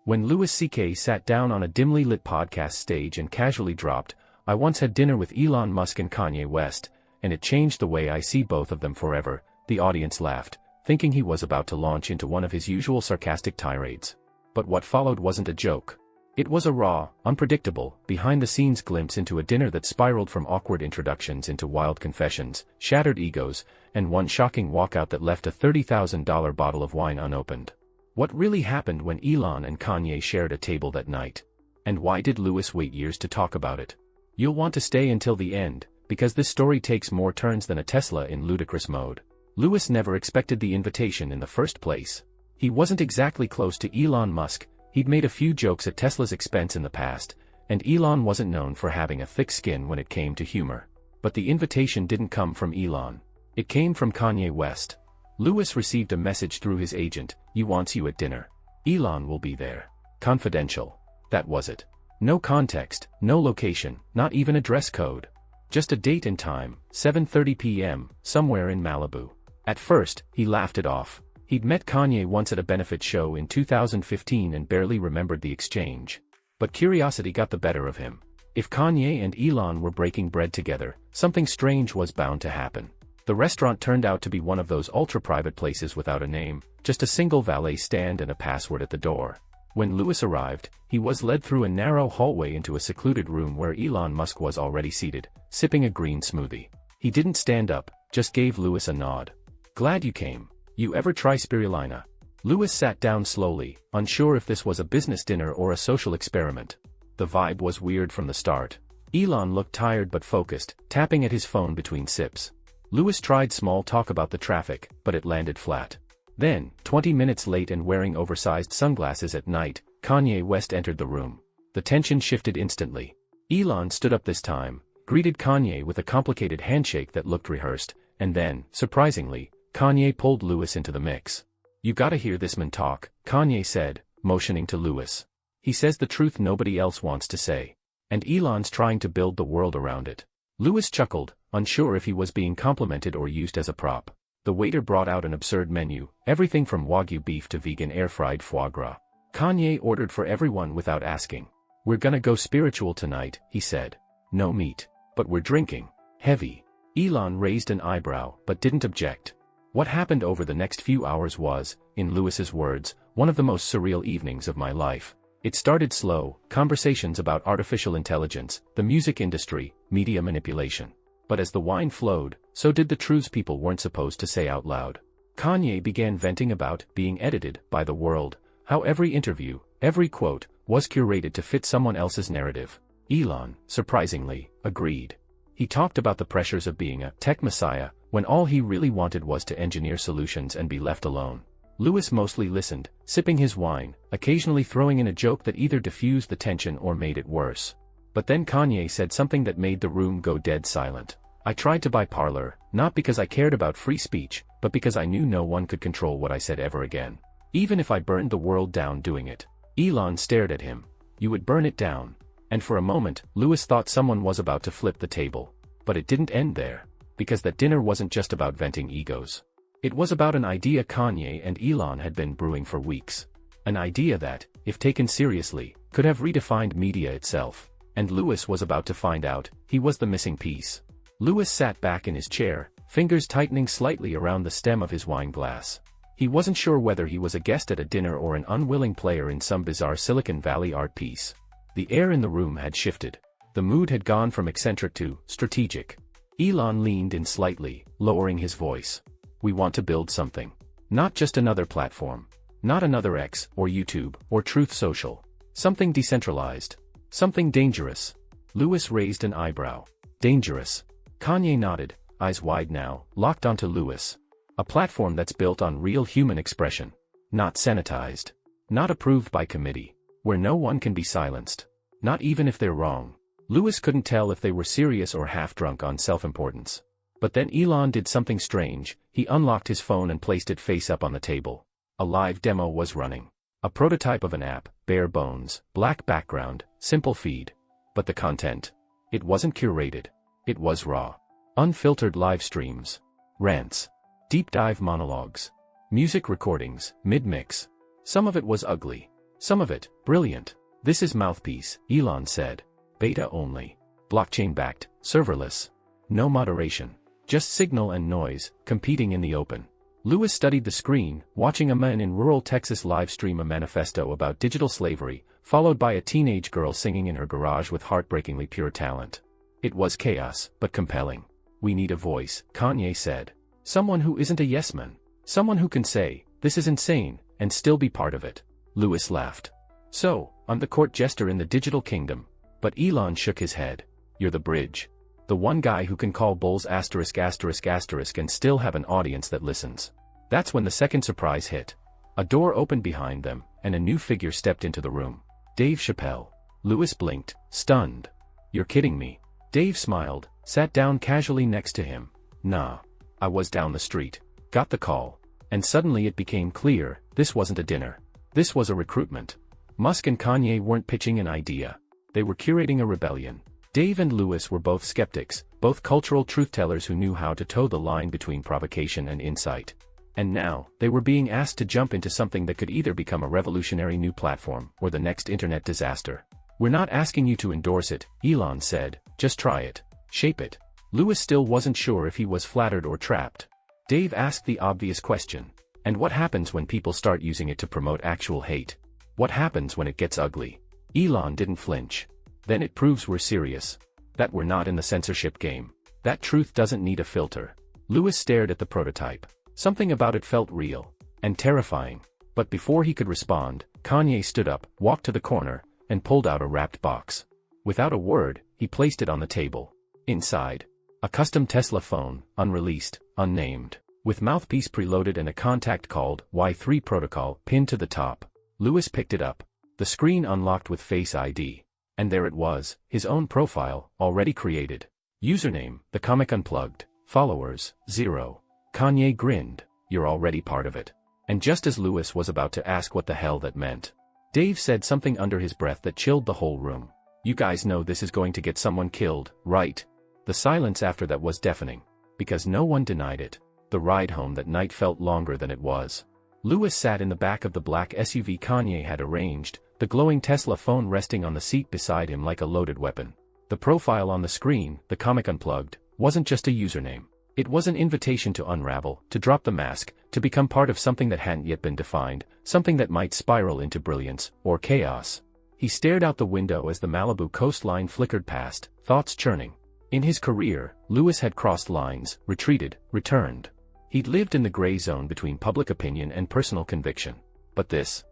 When Louis C.K. sat down on a dimly lit podcast stage and casually dropped, "I once had dinner with Elon Musk and Kanye West, and it changed the way I see both of them forever," the audience laughed, thinking he was about to launch into one of his usual sarcastic tirades. But what followed wasn't a joke. It was a raw, unpredictable, behind-the-scenes glimpse into a dinner that spiraled from awkward introductions into wild confessions, shattered egos, and one shocking walkout that left a $30,000 bottle of wine unopened. What really happened when Elon and Kanye shared a table that night? And why did Louis wait years to talk about it? You'll want to stay until the end, because this story takes more turns than a Tesla in ludicrous mode. Louis never expected the invitation in the first place. He wasn't exactly close to Elon Musk. He'd made a few jokes at Tesla's expense in the past, and Elon wasn't known for having a thick skin when it came to humor. But the invitation didn't come from Elon. It came from Kanye West. Louis received a message through his agent: "He wants you at dinner. Elon will be there. Confidential." That was it. No context, no location, not even a dress code. Just a date and time, 7:30 p.m., somewhere in Malibu. At first, he laughed it off. He'd met Kanye once at a benefit show in 2015 and barely remembered the exchange. But curiosity got the better of him. If Kanye and Elon were breaking bread together, something strange was bound to happen. The restaurant turned out to be one of those ultra-private places without a name, just a single valet stand and a password at the door. When Louis arrived, he was led through a narrow hallway into a secluded room where Elon Musk was already seated, sipping a green smoothie. He didn't stand up, just gave Louis a nod. "Glad you came. You ever try spirulina?" Louis sat down slowly, unsure if this was a business dinner or a social experiment. The vibe was weird from the start. Elon looked tired but focused, tapping at his phone between sips. Louis tried small talk about the traffic, but it landed flat. Then, 20 minutes late and wearing oversized sunglasses at night, Kanye West entered the room. The tension shifted instantly. Elon stood up this time, greeted Kanye with a complicated handshake that looked rehearsed, and then, surprisingly, Kanye pulled Louis into the mix. "You gotta hear this man talk," Kanye said, motioning to Louis. "He says the truth nobody else wants to say. And Elon's trying to build the world around it." Louis chuckled, unsure if he was being complimented or used as a prop. The waiter brought out an absurd menu, everything from Wagyu beef to vegan air-fried foie gras. Kanye ordered for everyone without asking. "We're gonna go spiritual tonight," he said. "No meat. But we're drinking. Heavy." Elon raised an eyebrow, but didn't object. What happened over the next few hours was, in Louis's words, one of the most surreal evenings of my life. It started slow, conversations about artificial intelligence, the music industry, media manipulation. But as the wine flowed, so did the truths people weren't supposed to say out loud. Kanye began venting about being edited by the world, how every interview, every quote, was curated to fit someone else's narrative. Elon, surprisingly, agreed. He talked about the pressures of being a tech messiah, when all he really wanted was to engineer solutions and be left alone. Louis mostly listened, sipping his wine, occasionally throwing in a joke that either diffused the tension or made it worse. But then Kanye said something that made the room go dead silent. "I tried to buy Parler, not because I cared about free speech, but because I knew no one could control what I said ever again. Even if I burned the world down doing it." Elon stared at him. "You would burn it down?" And for a moment, Louis thought someone was about to flip the table. But it didn't end there. Because that dinner wasn't just about venting egos. It was about an idea Kanye and Elon had been brewing for weeks. An idea that, if taken seriously, could have redefined media itself. And Louis was about to find out, he was the missing piece. Louis sat back in his chair, fingers tightening slightly around the stem of his wine glass. He wasn't sure whether he was a guest at a dinner or an unwilling player in some bizarre Silicon Valley art piece. The air in the room had shifted. The mood had gone from eccentric to strategic. Elon leaned in slightly, lowering his voice. "We want to build something. Not just another platform. Not another X, or YouTube, or Truth Social. Something decentralized. Something dangerous." Louis raised an eyebrow. "Dangerous?" Kanye nodded, eyes wide now, locked onto Louis. "A platform that's built on real human expression. Not sanitized. Not approved by committee. Where no one can be silenced. Not even if they're wrong." Louis couldn't tell if they were serious or half-drunk on self-importance. But then Elon did something strange. He unlocked his phone and placed it face up on the table. A live demo was running. A prototype of an app, bare bones, black background, simple feed. But the content. It wasn't curated. It was raw. Unfiltered live streams. Rants. Deep dive monologues. Music recordings, mid-mix. Some of it was ugly. Some of it, brilliant. This is Mouthpiece, Elon said. Beta only. Blockchain-backed, serverless. No moderation. Just signal and noise, competing in the open. Louis studied the screen, watching a man in rural Texas live stream a manifesto about digital slavery, followed by a teenage girl singing in her garage with heartbreakingly pure talent. It was chaos, but compelling. We need a voice, Kanye said. Someone who isn't a yes-man. Someone who can say, this is insane, and still be part of it. Louis laughed. So, I'm the court jester in the digital kingdom. But Elon shook his head. You're the bridge. The one guy who can call bulls ***** and still have an audience that listens. That's when the second surprise hit. A door opened behind them, and a new figure stepped into the room. Dave Chappelle. Louis blinked, stunned. You're kidding me. Dave smiled, sat down casually next to him. Nah. I was down the street. Got the call. And suddenly it became clear, this wasn't a dinner. This was a recruitment. Musk and Kanye weren't pitching an idea. They were curating a rebellion. Dave and Louis were both skeptics, both cultural truth-tellers who knew how to toe the line between provocation and insight. And now, they were being asked to jump into something that could either become a revolutionary new platform, or the next internet disaster. We're not asking you to endorse it, Elon said, just try it. Shape it. Louis still wasn't sure if he was flattered or trapped. Dave asked the obvious question. And what happens when people start using it to promote actual hate? What happens when it gets ugly? Elon didn't flinch. Then it proves we're serious. That we're not in the censorship game. That truth doesn't need a filter. Louis stared at the prototype. Something about it felt real. And terrifying. But before he could respond, Kanye stood up, walked to the corner, and pulled out a wrapped box. Without a word, he placed it on the table. Inside. A custom Tesla phone, unreleased, unnamed. With Mouthpiece preloaded and a contact called Y3 protocol pinned to the top. Louis picked it up. The screen unlocked with Face ID. And there it was, his own profile, already created. Username, The Comic Unplugged. Followers, 0. Kanye grinned. You're already part of it. And just as Louis was about to ask what the hell that meant, Dave said something under his breath that chilled the whole room. You guys know this is going to get someone killed, right? The silence after that was deafening. Because no one denied it. The ride home that night felt longer than it was. Louis sat in the back of the black SUV Kanye had arranged, the glowing Tesla phone resting on the seat beside him like a loaded weapon. The profile on the screen, The Comic Unplugged, wasn't just a username. It was an invitation to unravel, to drop the mask, to become part of something that hadn't yet been defined, something that might spiral into brilliance, or chaos. He stared out the window as the Malibu coastline flickered past, thoughts churning. In his career, Louis had crossed lines, retreated, returned. He'd lived in the gray zone between public opinion and personal conviction. But this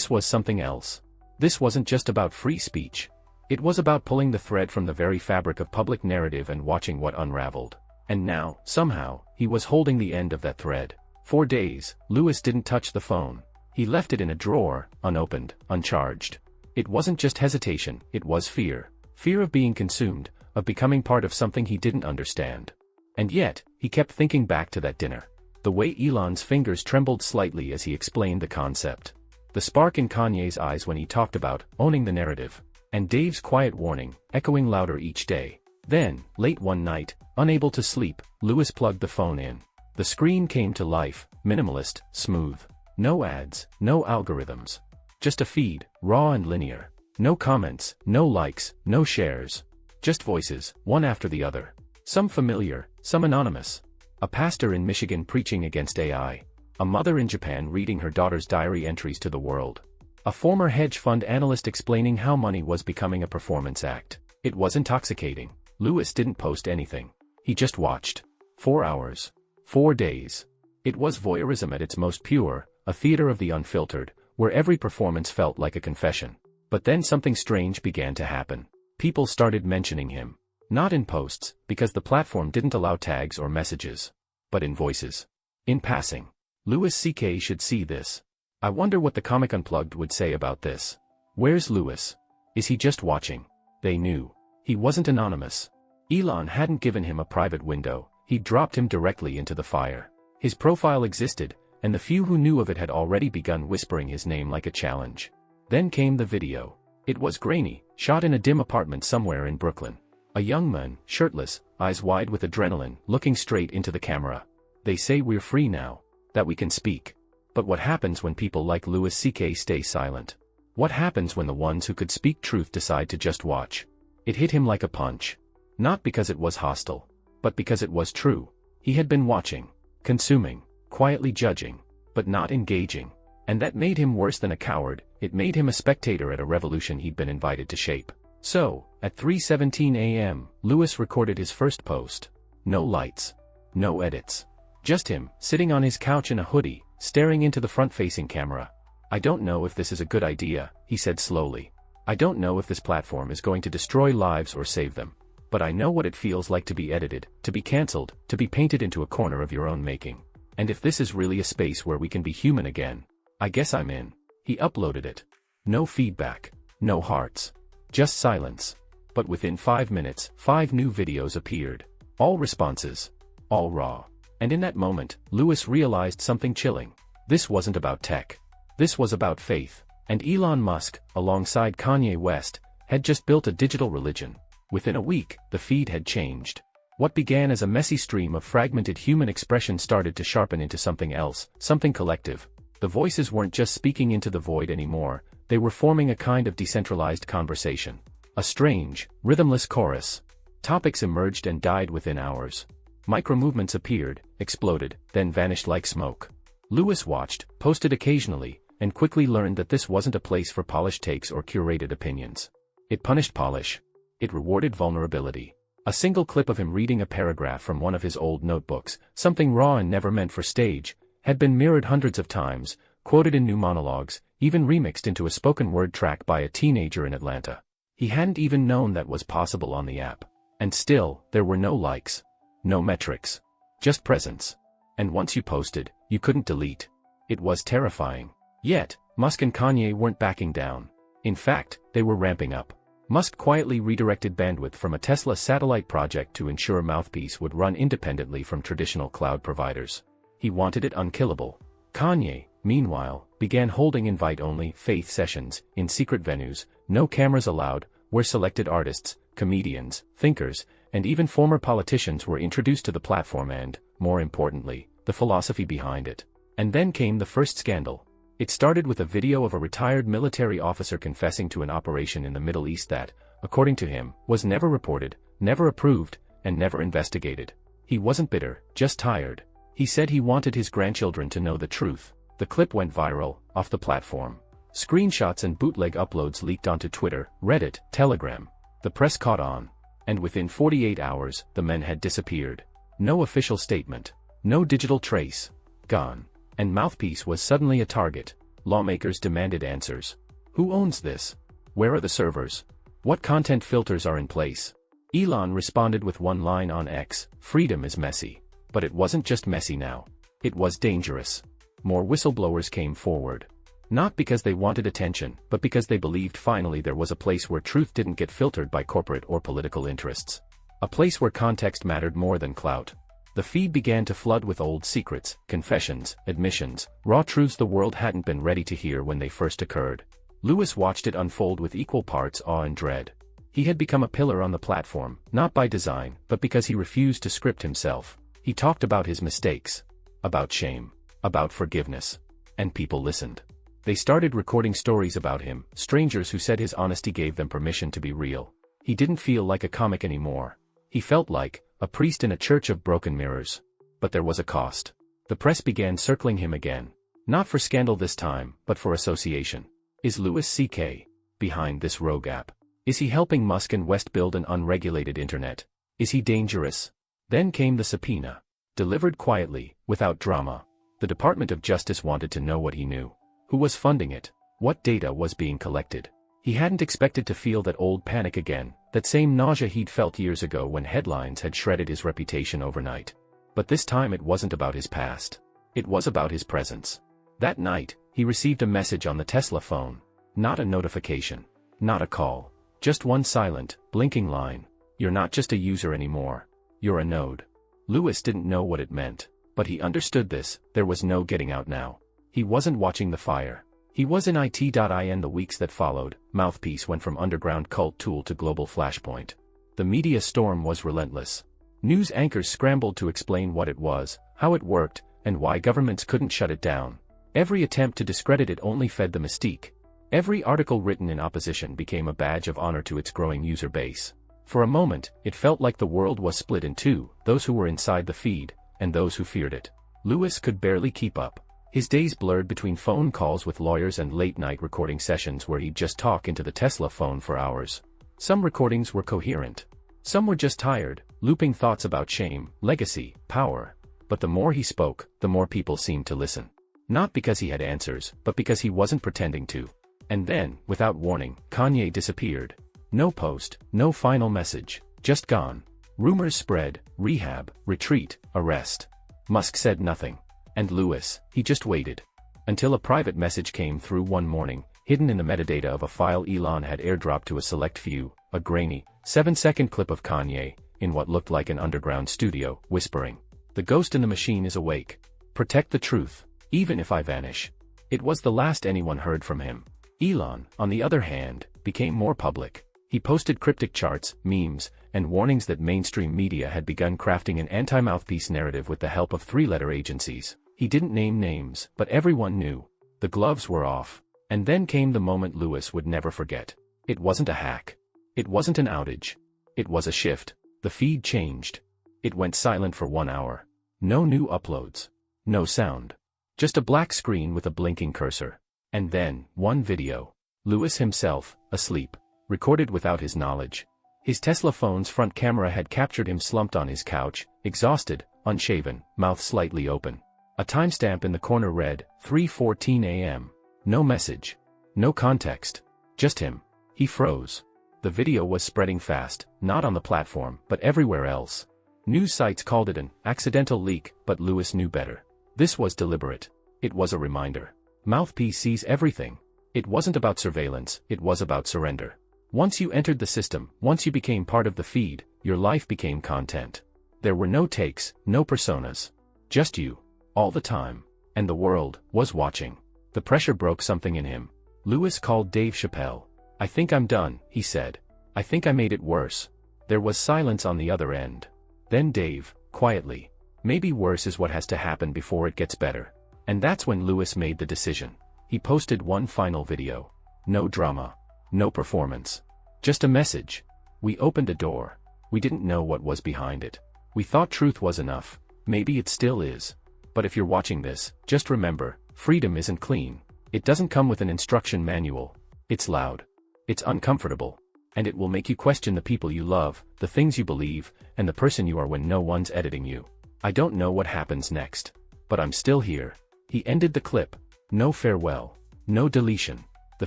was something else. This wasn't just about free speech. It was about pulling the thread from the very fabric of public narrative and watching what unraveled. And now, somehow, he was holding the end of that thread. For days, Louis didn't touch the phone. He left it in a drawer, unopened, uncharged. It wasn't just hesitation, it was fear. Fear of being consumed, of becoming part of something he didn't understand. And yet, he kept thinking back to that dinner. The way Elon's fingers trembled slightly as he explained the concept. The spark in Kanye's eyes when he talked about owning the narrative. And Dave's quiet warning, echoing louder each day. Then, late one night, unable to sleep, Louis plugged the phone in. The screen came to life, minimalist, smooth. No ads, no algorithms. Just a feed, raw and linear. No comments, no likes, no shares. Just voices, one after the other. Some familiar, some anonymous. A pastor in Michigan preaching against AI. A mother in Japan reading her daughter's diary entries to the world. A former hedge fund analyst explaining how money was becoming a performance act. It was intoxicating. Louis didn't post anything. He just watched. 4 hours. 4 days. It was voyeurism at its most pure, a theater of the unfiltered, where every performance felt like a confession. But then something strange began to happen. People started mentioning him. Not in posts, because the platform didn't allow tags or messages. But in voices. In passing. Louis C.K. should see this. I wonder what the Comic Unplugged would say about this. Where's Louis? Is he just watching? They knew. He wasn't anonymous. Elon hadn't given him a private window, he'd dropped him directly into the fire. His profile existed, and the few who knew of it had already begun whispering his name like a challenge. Then came the video. It was grainy, shot in a dim apartment somewhere in Brooklyn. A young man, shirtless, eyes wide with adrenaline, looking straight into the camera. They say we're free now. That we can speak. But what happens when people like Louis C.K. stay silent? What happens when the ones who could speak truth decide to just watch? It hit him like a punch. Not because it was hostile, but because it was true. He had been watching, consuming, quietly judging, but not engaging. And that made him worse than a coward. It made him a spectator at a revolution he'd been invited to shape. So, at 3:17 a.m., Louis recorded his first post. No lights. No edits. Just him, sitting on his couch in a hoodie, staring into the front-facing camera. "I don't know if this is a good idea," he said slowly. "I don't know if this platform is going to destroy lives or save them. But I know what it feels like to be edited, to be cancelled, to be painted into a corner of your own making. And if this is really a space where we can be human again, I guess I'm in." He uploaded it. No feedback. No hearts. Just silence. But within 5 minutes, 5 new videos appeared. All responses. All raw. And in that moment, Louis realized something chilling. This wasn't about tech. This was about faith. And Elon Musk, alongside Kanye West, had just built a digital religion. Within a week, the feed had changed. What began as a messy stream of fragmented human expression started to sharpen into something else, something collective. The voices weren't just speaking into the void anymore, they were forming a kind of decentralized conversation. A strange, rhythmless chorus. Topics emerged and died within hours. Micro-movements appeared, exploded, then vanished like smoke. Louis watched, posted occasionally, and quickly learned that this wasn't a place for polished takes or curated opinions. It punished polish. It rewarded vulnerability. A single clip of him reading a paragraph from one of his old notebooks, something raw and never meant for stage, had been mirrored hundreds of times, quoted in new monologues, even remixed into a spoken-word track by a teenager in Atlanta. He hadn't even known that was possible on the app. And still, there were no likes. No metrics. Just presence. And once you posted, you couldn't delete. It was terrifying. Yet, Musk and Kanye weren't backing down. In fact, they were ramping up. Musk quietly redirected bandwidth from a Tesla satellite project to ensure Mouthpiece would run independently from traditional cloud providers. He wanted it unkillable. Kanye, meanwhile, began holding invite-only faith sessions in secret venues, no cameras allowed, where selected artists, comedians, thinkers, and even former politicians were introduced to the platform and, more importantly, the philosophy behind it. And then came the first scandal. It started with a video of a retired military officer confessing to an operation in the Middle East that, according to him, was never reported, never approved, and never investigated. He wasn't bitter, just tired. He said he wanted his grandchildren to know the truth. The clip went viral, off the platform. Screenshots and bootleg uploads leaked onto Twitter, Reddit, Telegram. The press caught on. And within 48 hours, the men had disappeared. No official statement. No digital trace. Gone. And Mouthpiece was suddenly a target. Lawmakers demanded answers. Who owns this? Where are the servers? What content filters are in place? Elon responded with one line on X, "Freedom is messy." But it wasn't just messy now. It was dangerous. More whistleblowers came forward. Not because they wanted attention, but because they believed finally there was a place where truth didn't get filtered by corporate or political interests. A place where context mattered more than clout. The feed began to flood with old secrets, confessions, admissions, raw truths the world hadn't been ready to hear when they first occurred. Louis watched it unfold with equal parts awe and dread. He had become a pillar on the platform, not by design, but because he refused to script himself. He talked about his mistakes. About shame. About forgiveness. And people listened. They started recording stories about him, strangers who said his honesty gave them permission to be real. He didn't feel like a comic anymore. He felt like a priest in a church of broken mirrors. But there was a cost. The press began circling him again. Not for scandal this time, but for association. Is Louis C.K. behind this rogue app? Is he helping Musk and West build an unregulated internet? Is he dangerous? Then came the subpoena. Delivered quietly, without drama. The Department of Justice wanted to know what he knew. Who was funding it? What data was being collected? He hadn't expected to feel that old panic again, that same nausea he'd felt years ago when headlines had shredded his reputation overnight. But this time it wasn't about his past. It was about his presence. That night, he received a message on the Tesla phone. Not a notification. Not a call. Just one silent, blinking line. You're not just a user anymore. You're a node. Louis didn't know what it meant. But he understood this, there was no getting out now. He wasn't watching the fire. He was in it.in the weeks that followed. Mouthpiece went from underground cult tool to global flashpoint. The media storm was relentless. News anchors scrambled to explain what it was, how it worked, and why governments couldn't shut it down. Every attempt to discredit it only fed the mystique. Every article written in opposition became a badge of honor to its growing user base. For a moment, it felt like the world was split in two, those who were inside the feed, and those who feared it. Louis could barely keep up. His days blurred between phone calls with lawyers and late-night recording sessions where he'd just talk into the Tesla phone for hours. Some recordings were coherent. Some were just tired, looping thoughts about shame, legacy, power. But the more he spoke, the more people seemed to listen. Not because he had answers, but because he wasn't pretending to. And then, without warning, Kanye disappeared. No post, no final message, just gone. Rumors spread, rehab, retreat, arrest. Musk said nothing. And Louis, he just waited. Until a private message came through one morning, hidden in the metadata of a file Elon had airdropped to a select few, a grainy, 7-second clip of Kanye, in what looked like an underground studio, whispering, "The ghost in the machine is awake. Protect the truth, even if I vanish." It was the last anyone heard from him. Elon, on the other hand, became more public. He posted cryptic charts, memes, and warnings that mainstream media had begun crafting an anti-Mouthpiece narrative with the help of three-letter agencies. He didn't name names, but everyone knew. The gloves were off. And then came the moment Louis would never forget. It wasn't a hack. It wasn't an outage. It was a shift. The feed changed. It went silent for 1 hour. No new uploads. No sound. Just a black screen with a blinking cursor. And then, one video. Louis himself, asleep. Recorded without his knowledge. His Tesla phone's front camera had captured him slumped on his couch, exhausted, unshaven, mouth slightly open. A timestamp in the corner read, 3:14 a.m. No message. No context. Just him. He froze. The video was spreading fast, not on the platform, but everywhere else. News sites called it an accidental leak, but Louis knew better. This was deliberate. It was a reminder. Mouthpiece sees everything. It wasn't about surveillance, it was about surrender. Once you entered the system, once you became part of the feed, your life became content. There were no takes, no personas. Just you. All the time. And the world was watching. The pressure broke something in him. Louis called Dave Chappelle. "I think I'm done," he said. "I think I made it worse." There was silence on the other end. Then Dave, quietly. "Maybe worse is what has to happen before it gets better." And that's when Louis made the decision. He posted one final video. No drama. No performance. Just a message. "We opened a door. We didn't know what was behind it. We thought truth was enough. Maybe it still is. But if you're watching this, just remember, freedom isn't clean. It doesn't come with an instruction manual. It's loud. It's uncomfortable. And it will make you question the people you love, the things you believe, and the person you are when no one's editing you. I don't know what happens next. But I'm still here." He ended the clip. No farewell. No deletion. The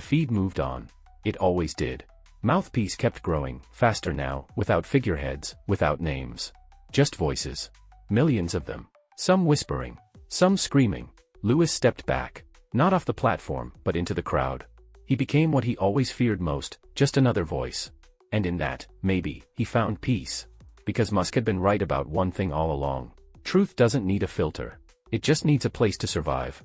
feed moved on. It always did. Mouthpiece kept growing, faster now, without figureheads, without names. Just voices. Millions of them. Some whispering. Some screaming. Louis stepped back. Not off the platform, but into the crowd. He became what he always feared most, just another voice. And in that, maybe, he found peace. Because Musk had been right about one thing all along. Truth doesn't need a filter. It just needs a place to survive.